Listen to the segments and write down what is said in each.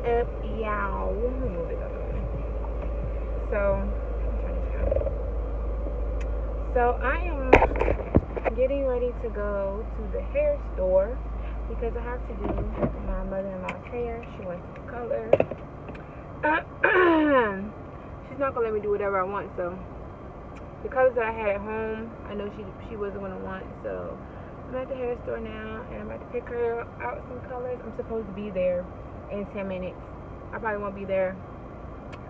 up, y'all? Move it up. So I am getting ready to go to the hair store because I have to do my mother-in-law's hair. She wants to color. She's not gonna let me do whatever I want, so the colors that I had at home, I know she wasn't gonna want, so I'm at the hair store now and I'm about to pick her out some colors. I'm supposed to be there in 10 minutes. I probably won't be there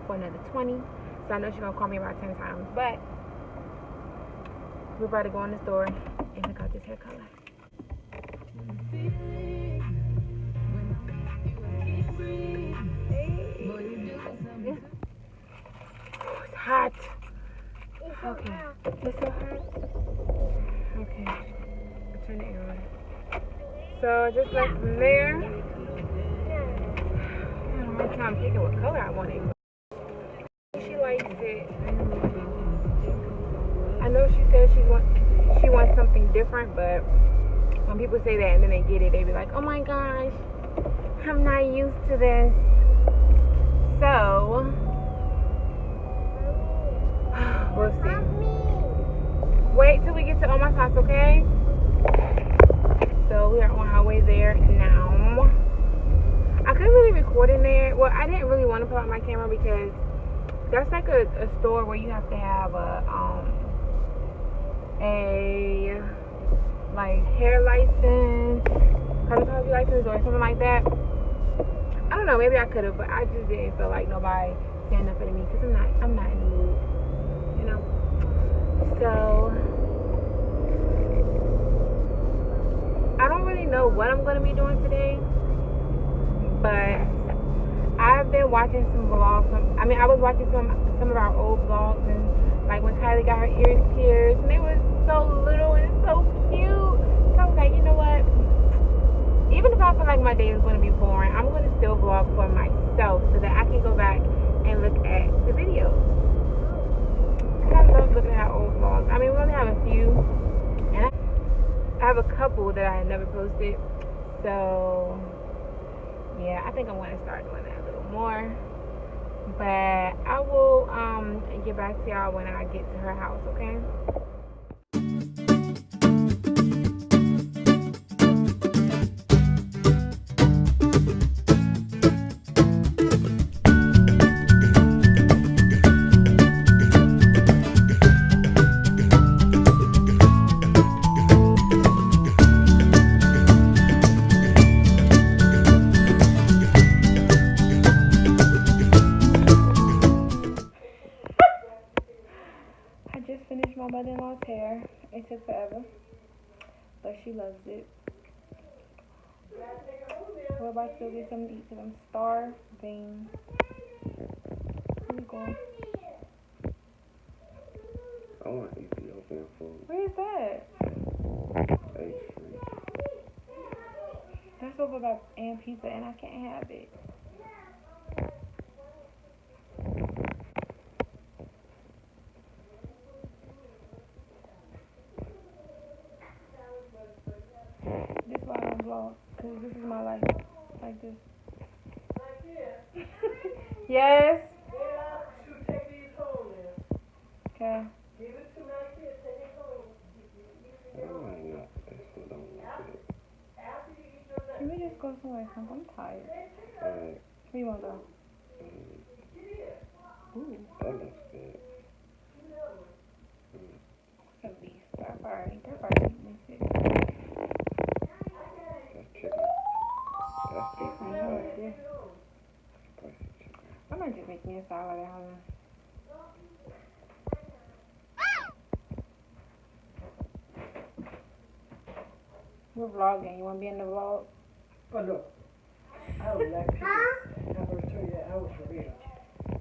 for another 20, so I know she's gonna call me about 10 times, but we're about to go in the store and pick out this hair color. It's hot. Okay. It's so hot. Okay. I'll turn the air on. So I just left from there. I don't know, I'm picking what color I wanted. She likes it. I know she said she wants something different, but when people say that and then they get it, they be like, oh my gosh, I'm not used to this. So we'll see. Wait till we get to Oma's house, okay? So we are on our way there now. I couldn't really record in there. Well, I didn't really want to pull out my camera because that's like a store where you have to have a like hair license, cosmetology license, or something like that. I don't know. Maybe I could have, but I just didn't feel like nobody saying nothing to me because I'm not in the mood, you know. So I don't really know what I'm gonna be doing today, but I've been watching some vlogs. I was watching some of our old vlogs, and like when Kylie got her ears pierced, and they were so little and so cute. So I was like, you know what? Even if I feel like my day is going to be boring, I'm going to still vlog for myself so that I can go back and look at the videos. I love looking at old vlogs. I mean, we only have a few, and I have a couple that I never posted. So yeah, I think I'm going to start doing that a little more. But I will get back to y'all when I get to her house, okay? My mother-in-law's hair. It took forever, but she loves it. We're about to go get something to eat because I'm starving. Where you going? I want Ethiopian food. Where is that? 8th Street. That's over by and pizza, and I can't have it. This is why I don't vlog, because this is my life, like this. Yes? Take these home then. Okay. Give it to my kid, take it home. Can we just go somewhere? I'm tired. Alright. Where you want to go? Ooh. That looks good. Some beef. They're already eating this. That's chicken. That's beef. I know it is. Spicy chicken. I might just make me a salad at home. We're vlogging. You want to be in the vlog? Oh, no. I would like pictures. I will show you that I was for real.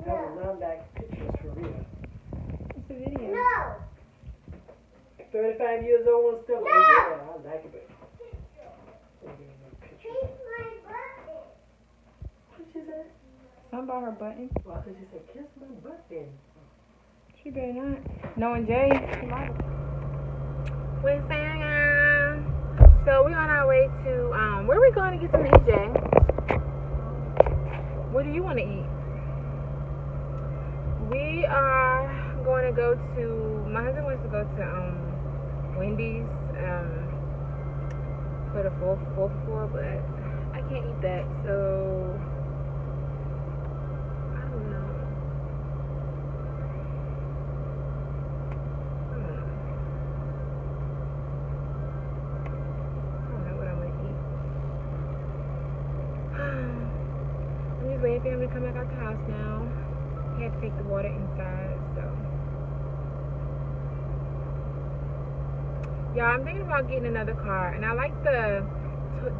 I would not like pictures for real. It's a video. 35 years old and still, yeah, I like it, but pictures. What she said? Something about her button. Well, I thought she said, kiss my butt then. She better not. Knowing Jay, she might have. We're saying, so we're on our way to, where are we going to get some EJ? What do you want to eat? We are going to go to, my husband wants to go to Wendy's for the 4th floor, but I can't eat that, so I don't know. I don't know what I'm going to eat. I'm just waiting for him to come back out the house now. He had to take the water inside, so. Y'all, I'm thinking about getting another car, and I like the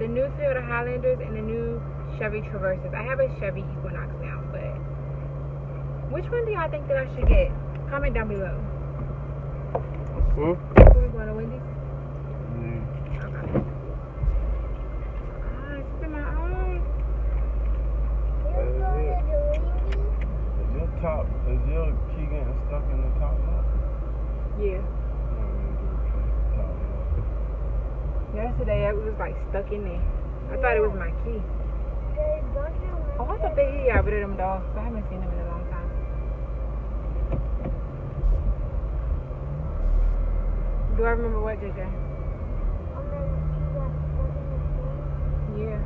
new Toyota Highlanders and the new Chevy Traverses. I have a Chevy Equinox now, but which one do y'all think that I should get? Comment down below. Hmm? Are we going to Wendy's? Yeah. Okay. It's in my own. Is your key getting stuck in the top lock? Yeah. Yesterday it was like stuck in there. I thought it was my key. Oh, I thought they got rid of them dogs. I haven't seen them in a long time. Do I remember what, JJ? Yeah.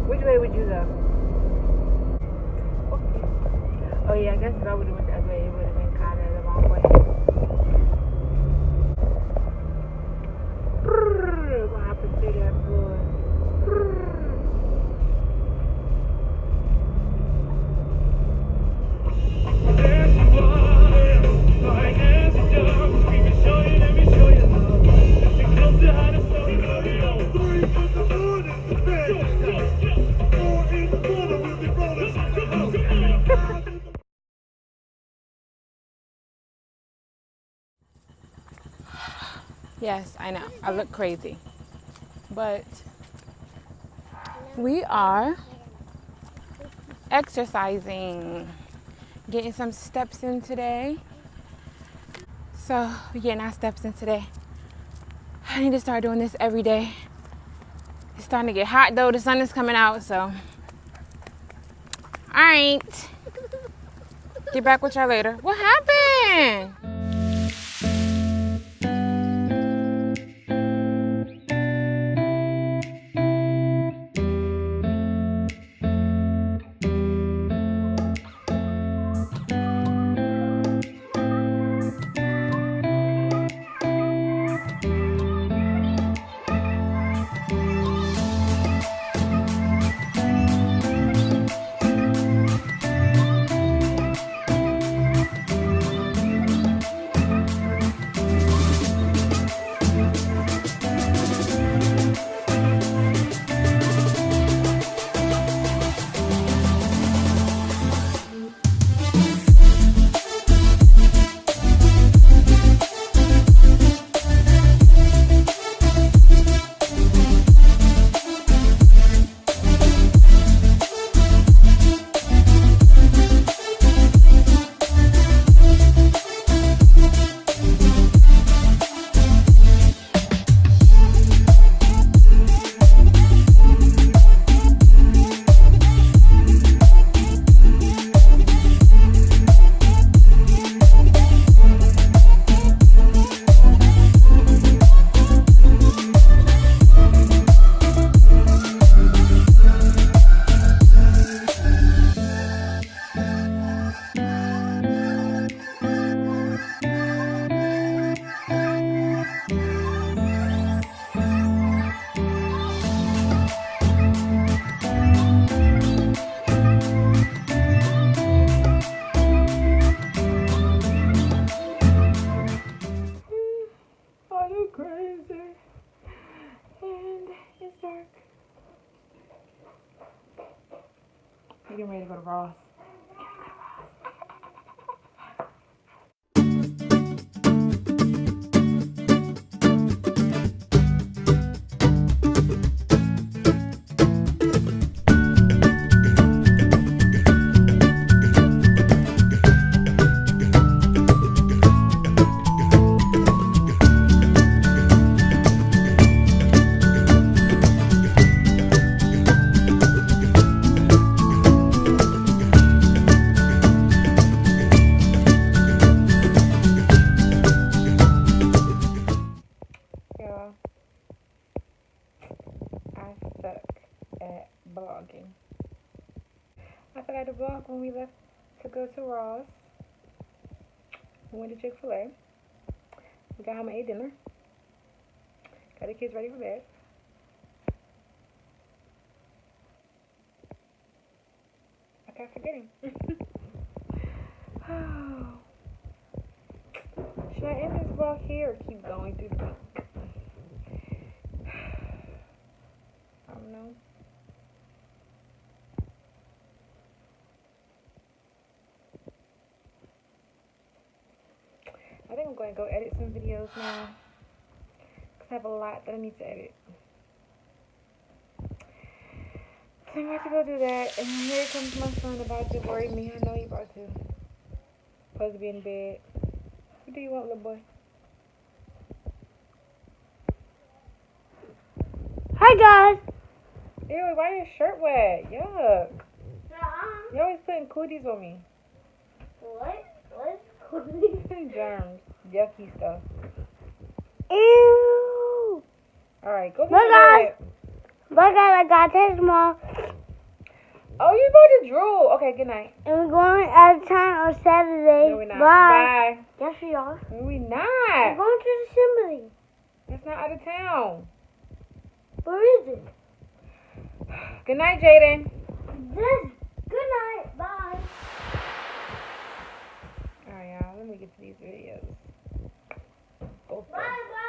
Which way would you go? Oh yeah, I guess if I would have went that way, it would have been kind of the wrong way. What happened to that boy? Yes, I know. I look crazy. But we are exercising, getting some steps in today. So we're getting our steps in today. I need to start doing this every day. It's starting to get hot though. The sun is coming out, so. All right. Get back with y'all later. What happened? We're getting ready to go to Ross. when we left to go to Ross. We went to Chick-fil-A. We got home and ate dinner. Got the kids ready for bed. I kept forgetting. Should I end this vlog here or keep going through the week? I don't know. I think I'm going to go edit some videos now. Because I have a lot that I need to edit. So I'm about to go do that. And here comes my son about to worry me. I know he about to. Supposed to be in bed. What do you want, little boy? Hi guys. Ew, why is your shirt wet? Yuck. You're always putting cooties on me. What? What? Germs. Yucky stuff. Ew. Alright, go get Bye, to guys. bed. Bye guys, I got text tomorrow. Oh, you about to drool. Okay, good night. And we're going out of town on Saturday. No, we're not. Bye. Bye. Yes, we are. No, we're We're not. going to the assembly. That's not out of town. Where is it? Good night, Jaden. This. Good night. Bye. Alright, y'all. Let me get to these videos. Go Bye. Bye.